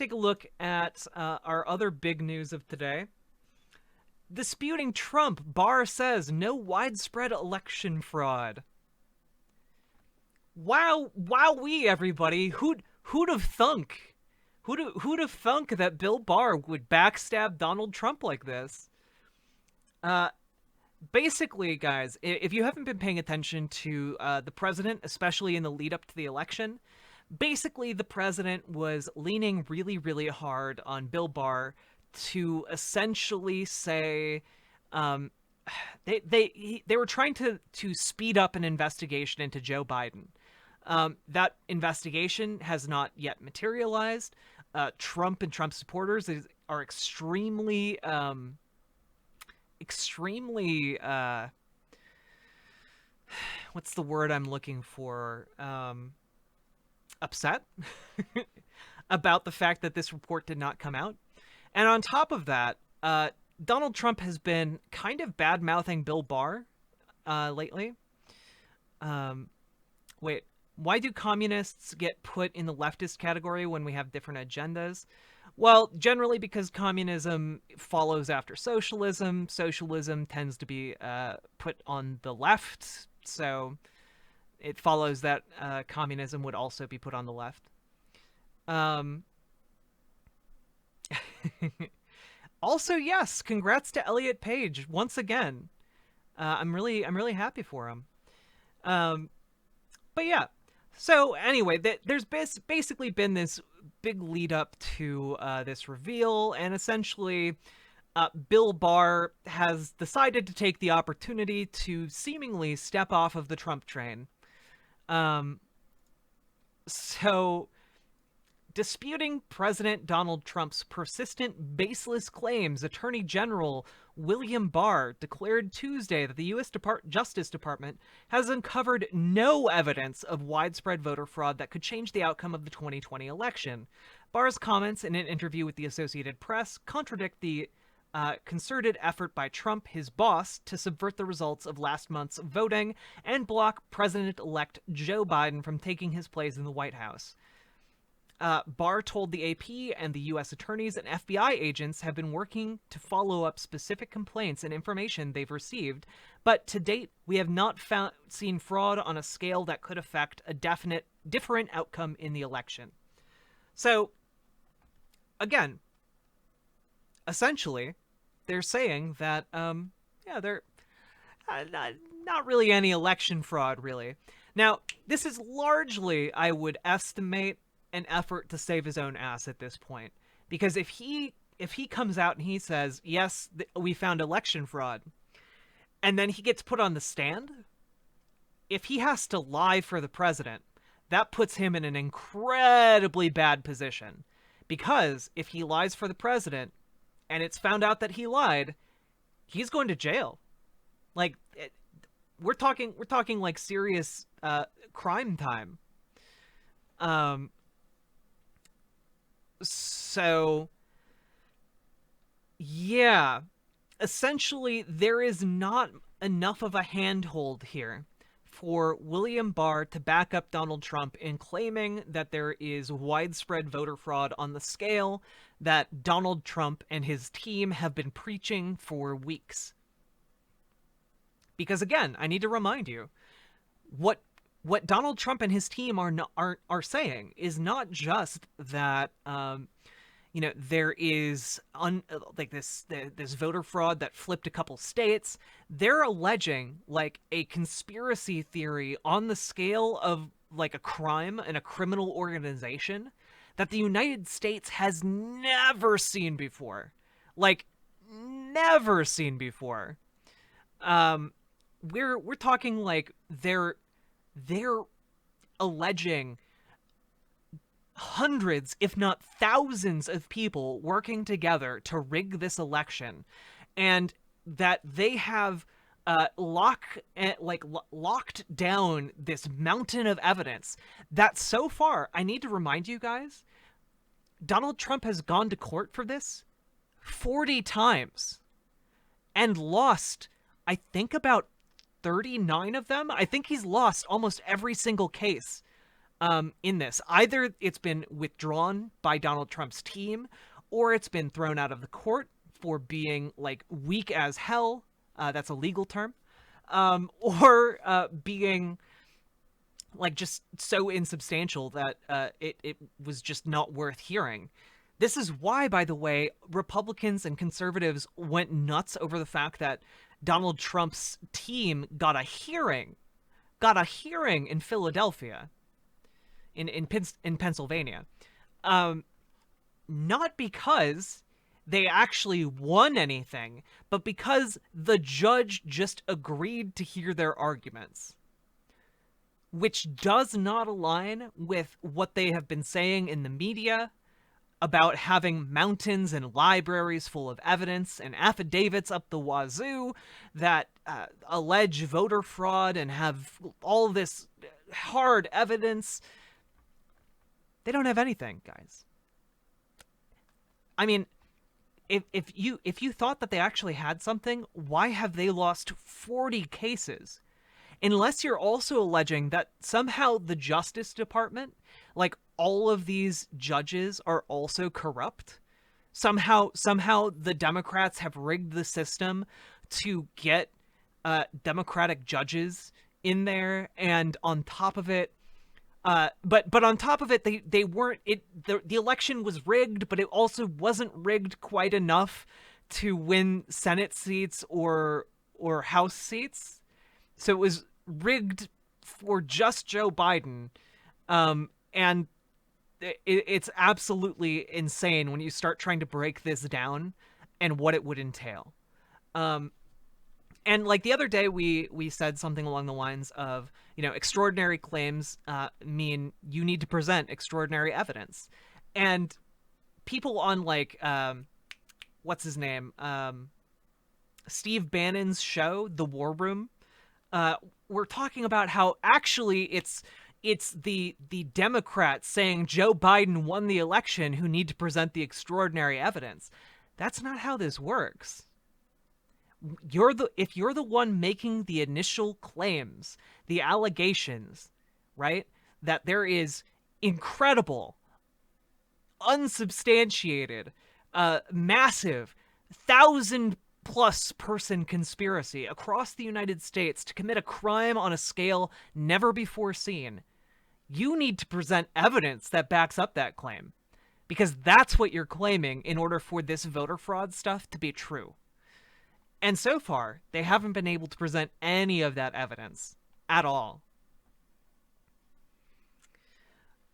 take a look at our other big news of today. Disputing Trump, Barr says no widespread election fraud. Wow, wowee, everybody! Who'd have thunk? Who'd have thunk that Bill Barr would backstab Donald Trump like this? Basically, guys, if you haven't been paying attention to the president, especially in the lead up to the election, basically the president was leaning really, really hard on Bill Barr to essentially say they were trying to speed up an investigation into Joe Biden. That investigation has not yet materialized. Trump and Trump supporters are extremely what's the word I'm looking for? Upset about the fact that this report did not come out. And on top of that, Donald Trump has been kind of bad-mouthing Bill Barr lately. Wait, why do communists get put in the leftist category when we have different agendas? Well, generally because communism follows after socialism. Socialism tends to be put on the left, so it follows that communism would also be put on the left. Also, yes, congrats to Elliot Page once again. I'm really happy for him. But yeah, so anyway, there's basically been this big lead up to this reveal, and essentially Bill Barr has decided to take the opportunity to seemingly step off of the Trump train. So, disputing President Donald Trump's persistent, baseless claims, Attorney General William Barr declared Tuesday that the U.S. Justice Department has uncovered no evidence of widespread voter fraud that could change the outcome of the 2020 election. Barr's comments in an interview with the Associated Press contradict the concerted effort by Trump, his boss, to subvert the results of last month's voting and block President-elect Joe Biden from taking his place in the White House. Barr told the AP and the U.S. attorneys and FBI agents have been working to follow up specific complaints and information they've received, but to date, we have not seen fraud on a scale that could affect a different outcome in the election. So, again, essentially, they're saying that, they're not really any election fraud, really. Now, this is largely, I would estimate, an effort to save his own ass at this point, because if he comes out and he says, yes, we found election fraud, and then he gets put on the stand, if he has to lie for the president, that puts him in an incredibly bad position, because if he lies for the president and it's found out that he lied, he's going to jail. Like, we're talking like serious crime time. So, yeah, essentially there is not enough of a handhold here for William Barr to back up Donald Trump in claiming that there is widespread voter fraud on the scale that Donald Trump and his team have been preaching for weeks. Because again, I need to remind you, what Donald Trump and his team are saying is not just that there is this voter fraud that flipped a couple states. They're alleging like a conspiracy theory on the scale of like a crime and a criminal organization that the United States has never seen before. Like, never seen before. We're talking like they're alleging hundreds, if not thousands of people working together to rig this election, and that they have locked down this mountain of evidence that so far, I need to remind you guys, Donald Trump has gone to court for this 40 times and lost, I think, about 39 of them. I think he's lost almost every single case in this. Either it's been withdrawn by Donald Trump's team, or it's been thrown out of the court for being like weak as hell. That's a legal term. Or being like just so insubstantial that it was just not worth hearing. This is why, by the way, Republicans and conservatives went nuts over the fact that Donald Trump's team got a hearing in Philadelphia, in Pennsylvania. Not because they actually won anything, but because the judge just agreed to hear their arguments, which does not align with what they have been saying in the media about having mountains and libraries full of evidence and affidavits up the wazoo that allege voter fraud and have all this hard evidence. They don't have anything, guys. I mean, if you thought that they actually had something, why have they lost 40 cases? Unless you're also alleging that somehow the Justice Department, like all of these judges, are also corrupt. Somehow the Democrats have rigged the system to get Democratic judges in there, and on top of it, but on top of it, they weren't. The election was rigged, but it also wasn't rigged quite enough to win Senate seats or House seats. So it was rigged for just Joe Biden, and it's absolutely insane when you start trying to break this down and what it would entail. And like the other day, we said something along the lines of, extraordinary claims mean you need to present extraordinary evidence. And people on like, what's his name? Steve Bannon's show, The War Room, were talking about how actually it's the Democrats saying Joe Biden won the election who need to present the extraordinary evidence. That's not how this works. If you're the one making the initial claims, the allegations, right, that there is incredible, unsubstantiated, massive, 1,000+ person conspiracy across the United States to commit a crime on a scale never before seen, you need to present evidence that backs up that claim, because that's what you're claiming in order for this voter fraud stuff to be true. And so far, they haven't been able to present any of that evidence at all.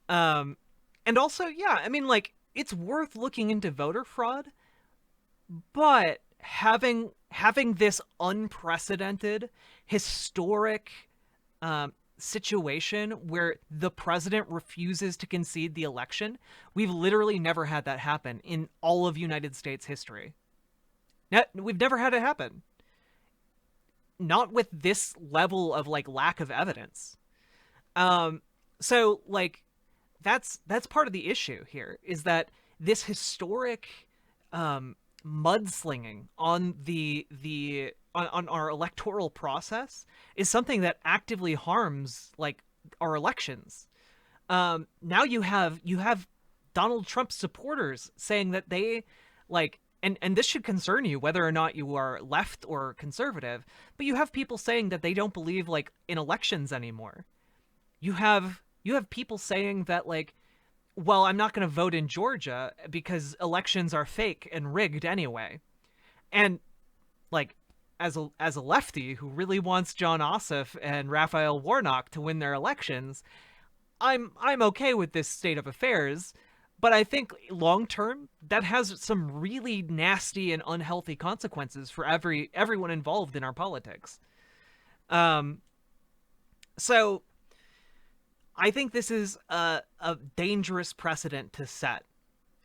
And also, yeah, I mean, like, it's worth looking into voter fraud, but having this unprecedented, historic situation where the president refuses to concede the election, we've literally never had that happen in all of United States history. We've never had it happen. Not with this level of like lack of evidence. So like that's part of the issue here, is that this historic mudslinging on on our electoral process is something that actively harms like our elections. Now you have Donald Trump supporters saying that they like, and this should concern you whether or not you are left or conservative, but you have people saying that they don't believe like in elections anymore. You have people saying that like, well, I'm not going to vote in Georgia because elections are fake and rigged anyway. And like, as a lefty who really wants John Ossoff and Raphael Warnock to win their elections, I'm okay with this state of affairs. But I think long term, that has some really nasty and unhealthy consequences for everyone involved in our politics. So I think this is a dangerous precedent to set,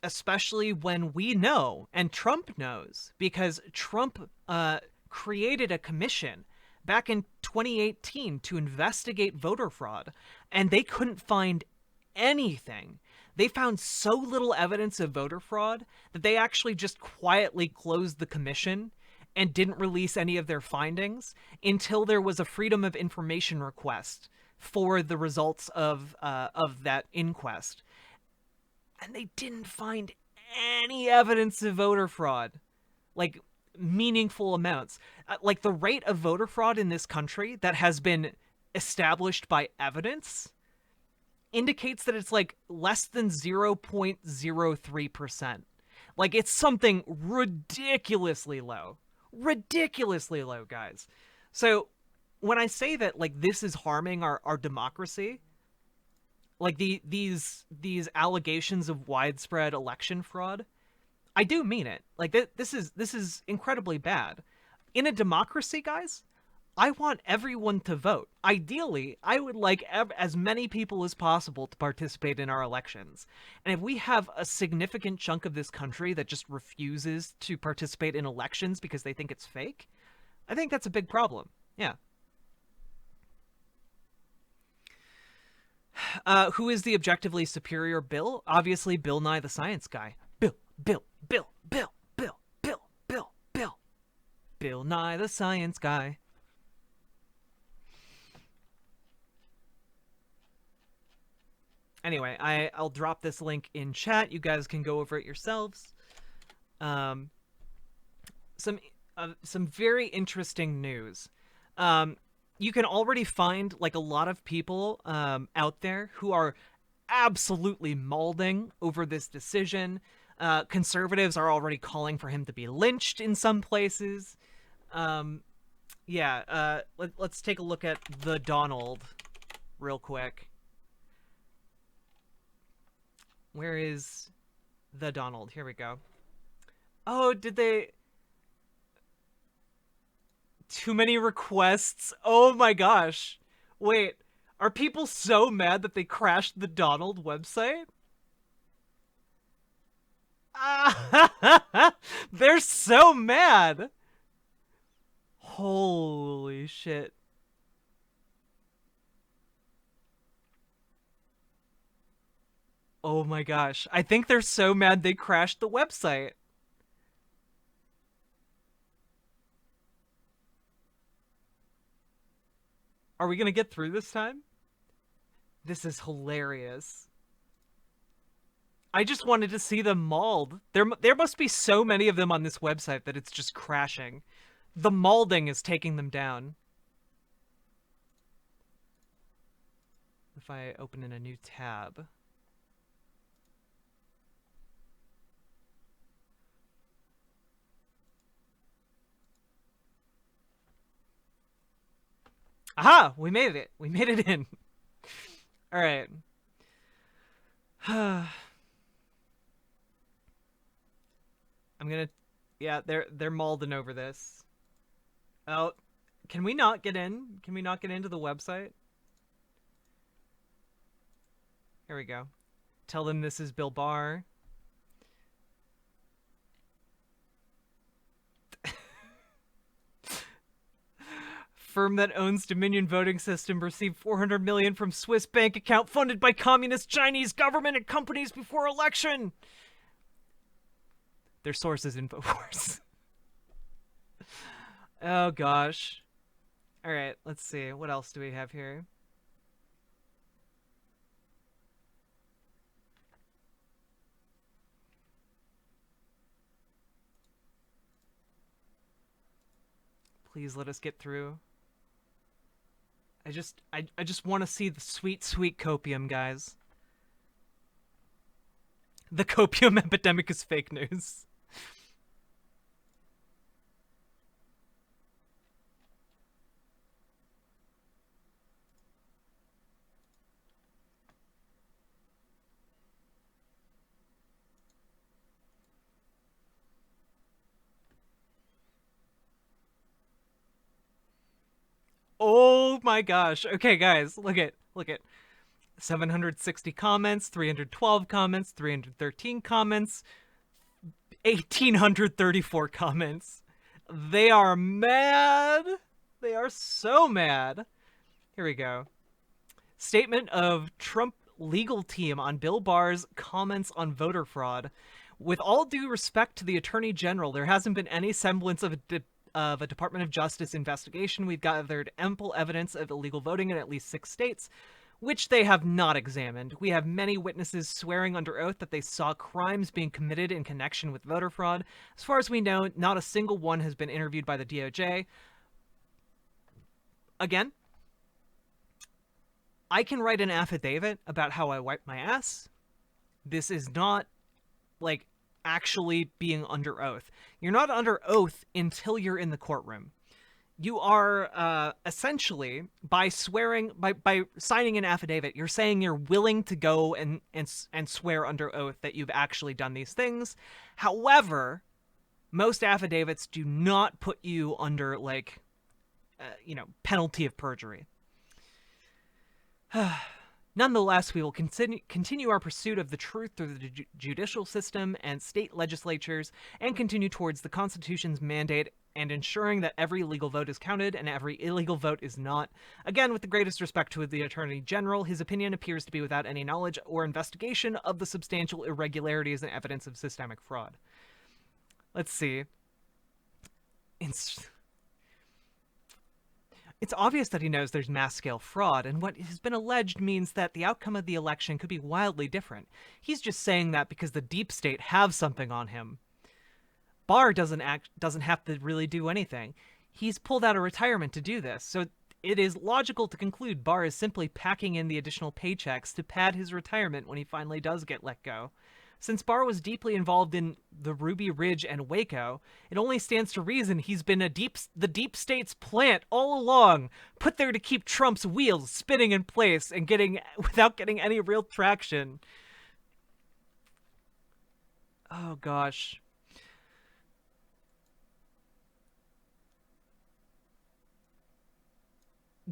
especially when we know, and Trump knows, because Trump created a commission back in 2018 to investigate voter fraud, and they couldn't find anything. They found so little evidence of voter fraud that they actually just quietly closed the commission and didn't release any of their findings until there was a Freedom of Information request for the results of that inquest, and they didn't find any evidence of voter fraud, like meaningful amounts. Like the rate of voter fraud in this country that has been established by evidence indicates that it's like less than 0.03%. Like it's something ridiculously low. Ridiculously low, guys. So when I say that like this is harming our democracy, like these allegations of widespread election fraud, I do mean it. Like this is incredibly bad. In a democracy, guys, I want everyone to vote. Ideally, I would like as many people as possible to participate in our elections. And if we have a significant chunk of this country that just refuses to participate in elections because they think it's fake, I think that's a big problem. Yeah. Who is the objectively superior Bill? Obviously, Bill Nye the Science Guy. Bill. Bill Nye the Science Guy. Anyway, I'll drop this link in chat. You guys can go over it yourselves. Some very interesting news. You can already find like a lot of people out there who are absolutely mauling over this decision. Conservatives are already calling for him to be lynched in some places. Let's take a look at the Donald real quick. Where is the Donald? Here we go. Oh, did they... Too many requests. Oh my gosh. Wait, are people so mad that they crashed the Donald website? They're so mad. Holy shit. Oh my gosh. I think they're so mad they crashed the website. Are we gonna get through this time? This is hilarious. I just wanted to see them mauled. There must be so many of them on this website that it's just crashing. The mauling is taking them down. If I open in a new tab. Aha! We made it. We made it in. All right. I'm gonna... Yeah, they're mauling over this. Oh, can we not get in? Can we not get into the website? Here we go. Tell them this is Bill Barr. Firm that owns Dominion voting system received $400 million from Swiss bank account funded by communist Chinese government and companies before election. Their source is InfoWars. Oh gosh. All right, let's see. What else do we have here? Please let us get through. I just want to see the sweet, sweet copium, guys. The copium epidemic is fake news. Oh my gosh. Okay, guys, look at 760 comments, 312 comments, 313 comments, 1,834 comments. They are mad. They are so mad. Here we go. Statement of Trump legal team on Bill Barr's comments on voter fraud. With all due respect to the Attorney General, there hasn't been any semblance of of a Department of Justice investigation, we've gathered ample evidence of illegal voting in at least 6 states, which they have not examined. We have many witnesses swearing under oath that they saw crimes being committed in connection with voter fraud. As far as we know, not a single one has been interviewed by the DOJ. Again, I can write an affidavit about how I wiped my ass. This is not, like, actually being under oath. You're not under oath until you're in the courtroom. You are essentially, by swearing, by signing an affidavit, you're saying you're willing to go and swear under oath that you've actually done these things. However, most affidavits do not put you under, like, penalty of perjury. Nonetheless, we will continue our pursuit of the truth through the judicial system and state legislatures, and continue towards the Constitution's mandate and ensuring that every legal vote is counted and every illegal vote is not. Again, with the greatest respect to the Attorney General, his opinion appears to be without any knowledge or investigation of the substantial irregularities and evidence of systemic fraud. Let's see. It's obvious that he knows there's mass-scale fraud, and what has been alleged means that the outcome of the election could be wildly different. He's just saying that because the deep state have something on him. Barr doesn't have to really do anything. He's pulled out of retirement to do this, so it is logical to conclude Barr is simply packing in the additional paychecks to pad his retirement when he finally does get let go. Since Barr was deeply involved in the Ruby Ridge and Waco, it only stands to reason he's been the deep state's plant all along, put there to keep Trump's wheels spinning in place and without getting any real traction. Oh gosh.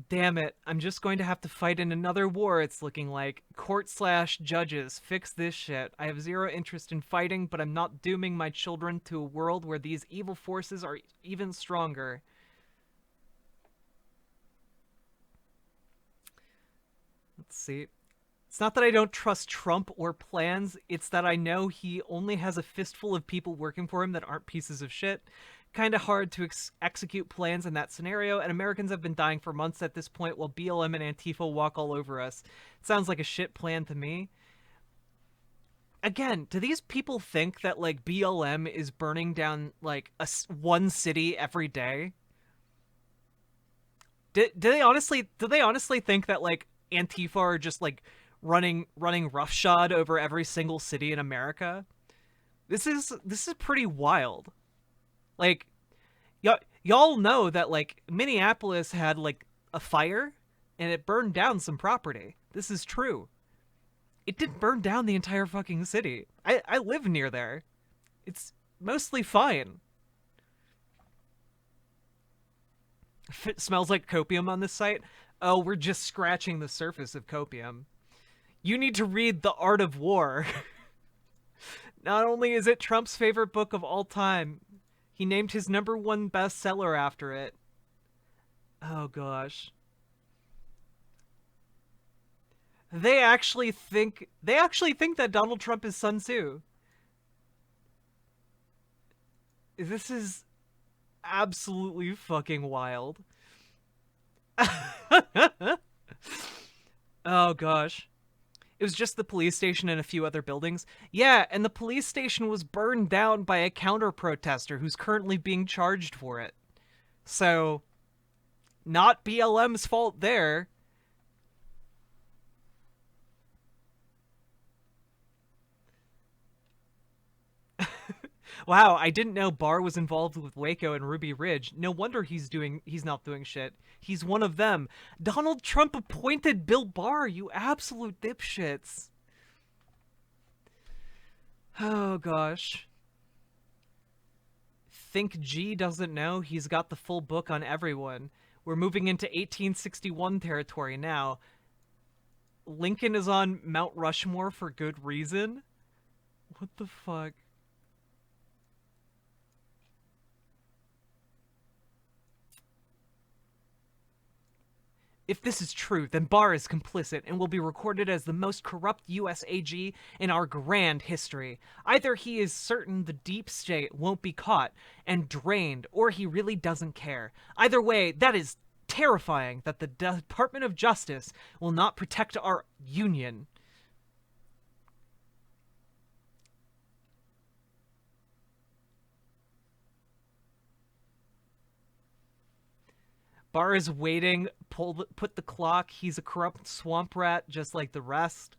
Damn it, I'm just going to have to fight in another war, it's looking like. Court/judges, fix this shit. I have zero interest in fighting, but I'm not dooming my children to a world where these evil forces are even stronger. Let's see. It's not that I don't trust Trump or plans, it's that I know he only has a fistful of people working for him that aren't pieces of shit. Kind of hard to execute plans in that scenario, and Americans have been dying for months at this point while BLM and Antifa walk all over us. It sounds like a shit plan to me. Again, do these people think that, like, BLM is burning down, like, one city every day? Do they honestly think that, like, Antifa are just, like, running roughshod over every single city in America? This is pretty wild. Like, y'all know that, like, Minneapolis had, like, a fire, and it burned down some property. This is true. It didn't burn down the entire fucking city. I live near there. It's mostly fine. It smells like copium on this site. Oh, we're just scratching the surface of copium. You need to read The Art of War. Not only is it Trump's favorite book of all time, he named his #1 bestseller after it. Oh gosh. They actually think that Donald Trump is Sun Tzu. This is absolutely fucking wild. Oh gosh. It was just the police station and a few other buildings. Yeah, and the police station was burned down by a counter-protester who's currently being charged for it. So, not BLM's fault there. Wow, I didn't know Barr was involved with Waco and Ruby Ridge. No wonder he's not doing shit. He's one of them. Donald Trump appointed Bill Barr, you absolute dipshits. Oh gosh. Think G doesn't know he's got the full book on everyone. We're moving into 1861 territory now. Lincoln is on Mount Rushmore for good reason? What the fuck? If this is true, then Barr is complicit and will be recorded as the most corrupt US AG in our grand history. Either he is certain the deep state won't be caught and drained, or he really doesn't care. Either way, that is terrifying that the Department of Justice will not protect our union. Barr is waiting, put the clock. He's a corrupt swamp rat just like the rest.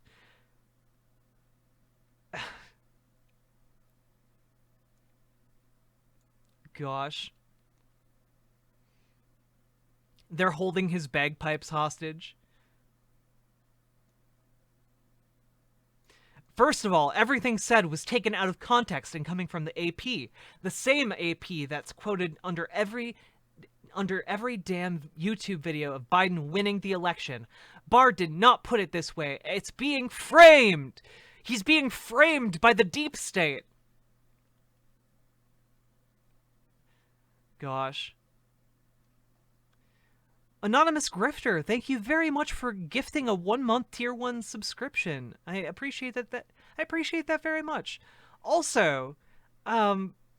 Gosh. They're holding his bagpipes hostage. First of all, everything said was taken out of context and coming from the AP. The same AP that's quoted under every damn YouTube video of Biden winning the election. Barr did not put it this way. It's being framed. He's being framed by the deep state. Gosh. Anonymous Grifter, thank you very much for gifting a 1-month tier 1 subscription. I appreciate that. I appreciate that very much. Also,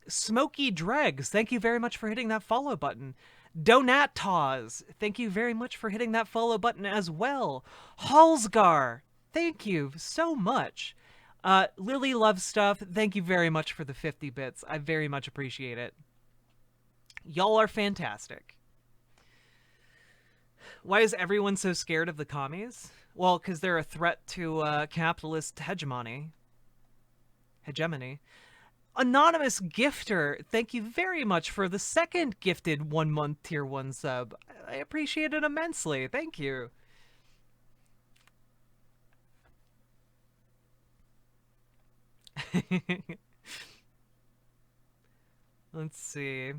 Smoky Dregs, thank you very much for hitting that follow button. Donataz, thank you very much for hitting that follow button as well. Halsgar, thank you so much. Lily Loves Stuff, thank you very much for the 50 bits. I very much appreciate it. Y'all are fantastic. Why is everyone so scared of the commies? Well, because they're a threat to capitalist hegemony. Anonymous Gifter, thank you very much for the second gifted 1-month tier 1 sub. I appreciate it immensely. Thank you. Let's see.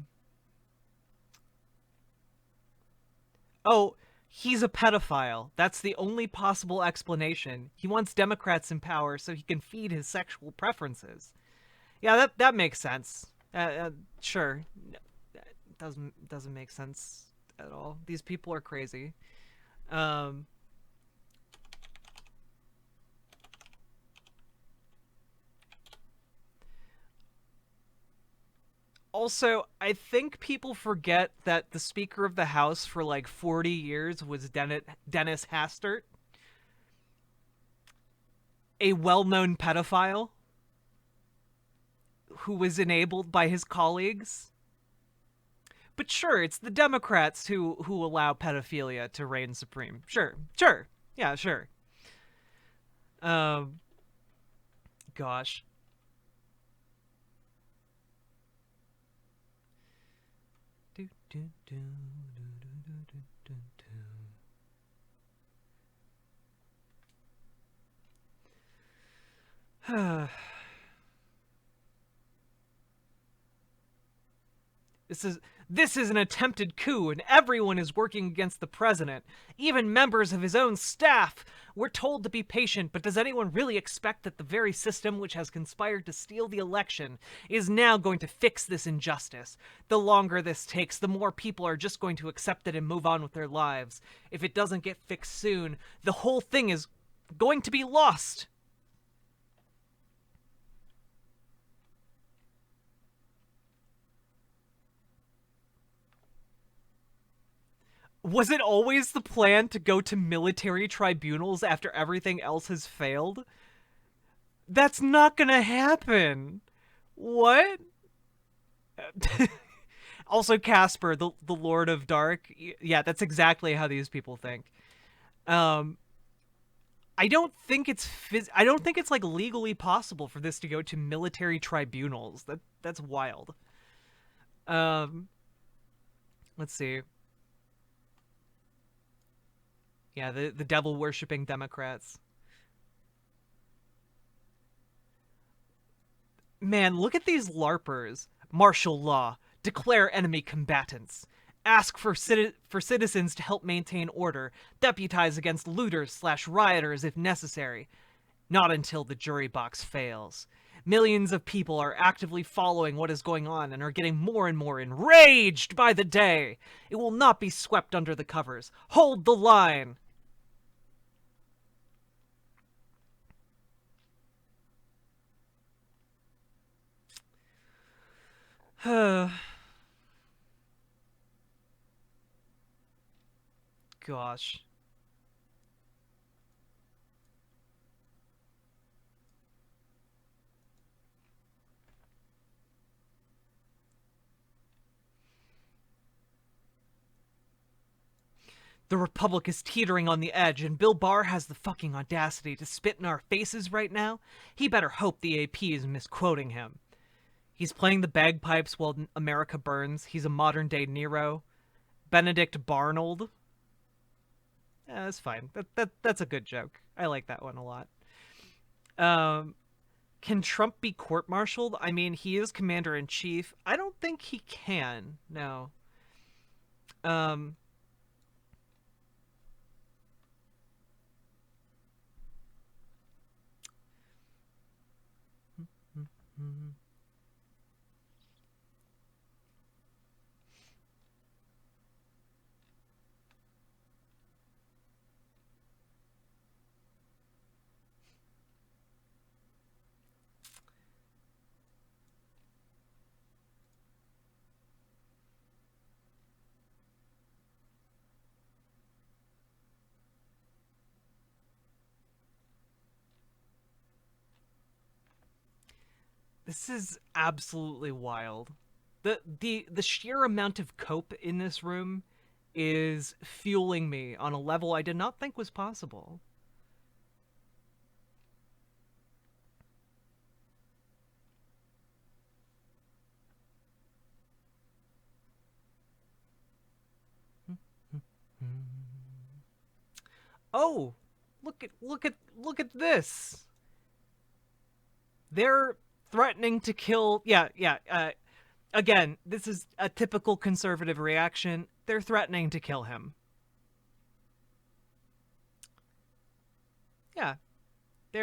Oh, he's a pedophile. That's the only possible explanation. He wants Democrats in power so he can feed his sexual preferences. Yeah, that makes sense. Sure. That doesn't make sense at all. These people are crazy. Also, I think people forget that the Speaker of the House for like 40 years was Dennis Hastert, a well-known pedophile who was enabled by his colleagues. But sure, it's the Democrats who allow pedophilia to reign supreme. Sure. Yeah, sure. Gosh. This is an attempted coup, and everyone is working against the president. Even members of his own staff. We're told to be patient, but does anyone really expect that the very system which has conspired to steal the election is now going to fix this injustice? The longer this takes, the more people are just going to accept it and move on with their lives. If it doesn't get fixed soon, the whole thing is going to be lost. Was it always the plan to go to military tribunals after everything else has failed? That's not gonna happen. What? Also, Casper, the Lord of Dark. Yeah, that's exactly how these people think. I don't think it's like legally possible for this to go to military tribunals. That's wild. Let's see. Yeah, the devil-worshipping Democrats. Man, look at these LARPers. Martial law. Declare enemy combatants. Ask for citizens to help maintain order. Deputize against looters/rioters if necessary. Not until the jury box fails. Millions of people are actively following what is going on and are getting more and more enraged by the day. It will not be swept under the covers. Hold the line. Gosh. The Republic is teetering on the edge, and Bill Barr has the fucking audacity to spit in our faces right now. He better hope the AP is misquoting him. He's playing the bagpipes while America burns. He's a modern-day Nero. Benedict Barnold. That's fine. That's a good joke. I like that one a lot. Can Trump be court-martialed? I mean, he is commander-in-chief. I don't think he can. No. This is absolutely wild. The sheer amount of cope in this room is fueling me on a level I did not think was possible. Oh, look at this. They're threatening to kill. Yeah. Again, this is a typical conservative reaction. They're threatening to kill him. Yeah. They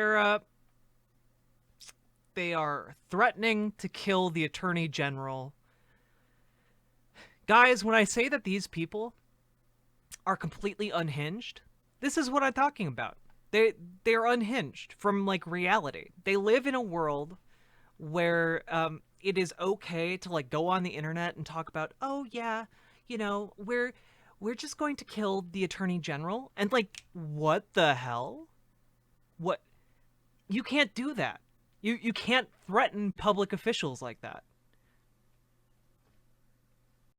are threatening to kill the Attorney General. Guys, when I say that these people are completely unhinged, this is what I'm talking about. They're unhinged from like reality. They live in a world where it is okay to like go on the internet and talk about, oh yeah, you know, we're just going to kill the Attorney General, and like, what the hell? What? You can't do that. You can't threaten public officials like that.